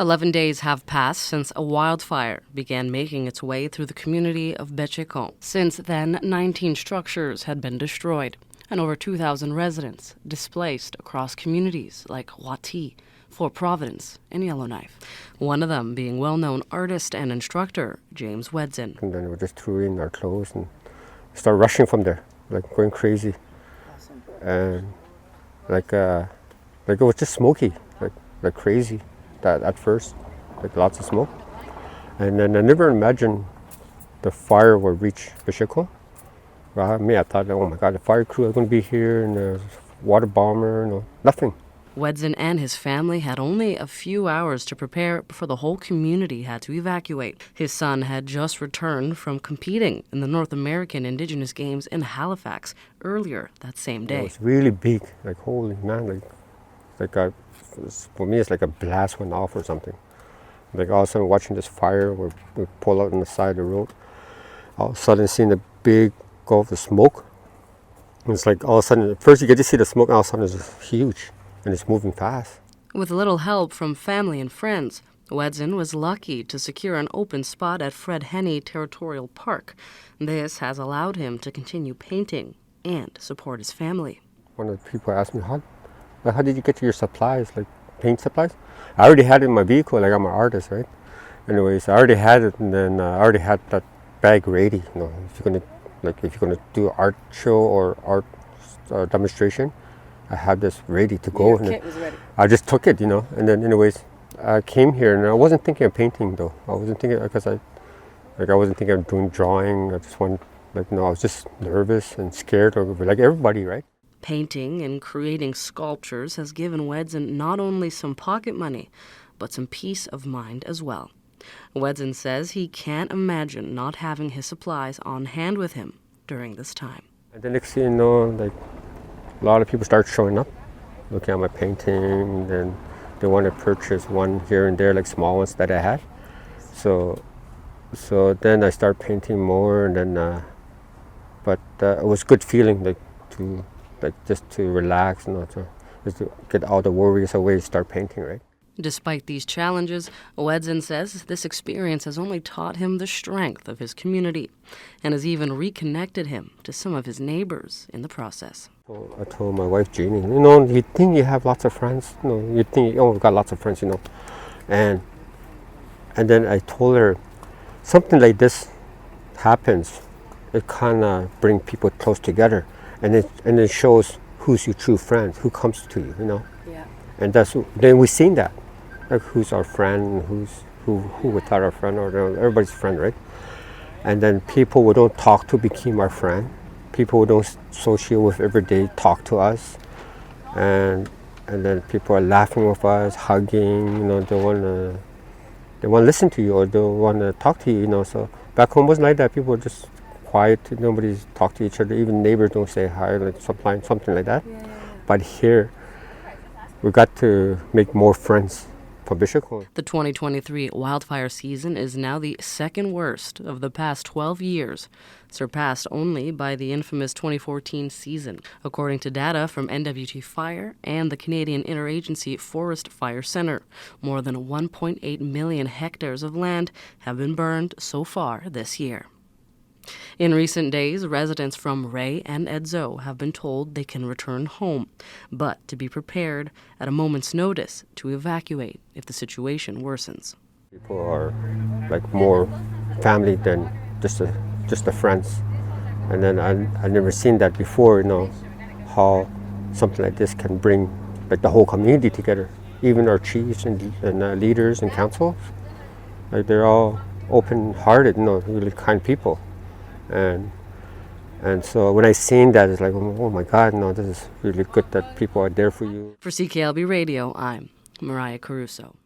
11 days have passed since a wildfire began making its way through the community of Behchokǫ. Since then, 19 structures had been destroyed and over 2,000 residents displaced across communities like Wati, Fort Providence, and Yellowknife. One of them being well-known artist and instructor James Wedson. And then we just threw in our clothes and started rushing from there, like going crazy. Awesome. And like it was just smoky, like crazy. That at first, like lots of smoke. And then I never imagined the fire would reach Behchokŭ. I thought, oh my God, the fire crew is going to be here and the water bomber, nothing. Wedson and his family had only a few hours to prepare before the whole community had to evacuate. His son had just returned from competing in the North American Indigenous Games in Halifax earlier that same day. It was really big, like holy man, for me it's like a blast went off or something. Like all of a sudden watching this fire, we pull out on the side of the road, all of a sudden seeing the big gulf of smoke. And it's like all of a sudden, at first you get to see the smoke, and all of a sudden it's huge. And it's moving fast. With little help from family and friends, Wedson was lucky to secure an open spot at Fred Henne Territorial Park. This has allowed him to continue painting and support his family. One of the people asked me, how did you get your supplies, like paint supplies? I already had it in my vehicle, like I'm an artist, right? Anyways, I already had it, and then I already had that bag ready. If you're gonna do an art show or art demonstration, I had this ready to go. Your kit was ready. I just took it, and then anyways, I came here and I wasn't thinking of painting though. I wasn't thinking, because I wasn't thinking of doing drawing. I just wanted, I was just nervous and scared, like everybody, right? Painting and creating sculptures has given Wedson not only some pocket money, but some peace of mind as well. Wedson says he can't imagine not having his supplies on hand with him during this time. And the next thing you know, a lot of people start showing up, looking at my painting, and they want to purchase one here and there, like small ones that I had. So then I start painting more, and then, but it was good feeling, just to relax, just to get all the worries away, start painting, right? Despite these challenges, Wedson says this experience has only taught him the strength of his community and has even reconnected him to some of his neighbors in the process. So I told my wife, Jeannie, you think you have lots of friends, you think, we've got lots of friends, and then I told her, something like this happens, it kind of brings people close together, and it shows who's your true friend, who comes to you, Yeah. And then we've seen that, like who's our friend, who without our friend, or everybody's friend, right? And then people we don't talk to became our friend. People we don't associate with every day talk to us, and then people are laughing with us, hugging. They want to listen to you, or they want to talk to you. So back home wasn't like that. People were just quiet. Nobody's talk to each other. Even neighbors don't say hi, like something like that. Yeah. But here, we got to make more friends from Behchokŭ. The 2023 wildfire season is now the second worst of the past 12 years, surpassed only by the infamous 2014 season. According to data from NWT Fire and the Canadian Interagency Forest Fire Center, more than 1.8 million hectares of land have been burned so far this year. In recent days, residents from Ray and Edzo have been told they can return home, but to be prepared at a moment's notice to evacuate if the situation worsens. People are like more family than just the friends. And then I've never seen that before, how something like this can bring like the whole community together, even our chiefs and leaders and councils. Like they're all open-hearted, really kind people. And so when I seen that, it's like, oh my God, this is really good that people are there for you. For CKLB Radio, I'm Mariah Caruso.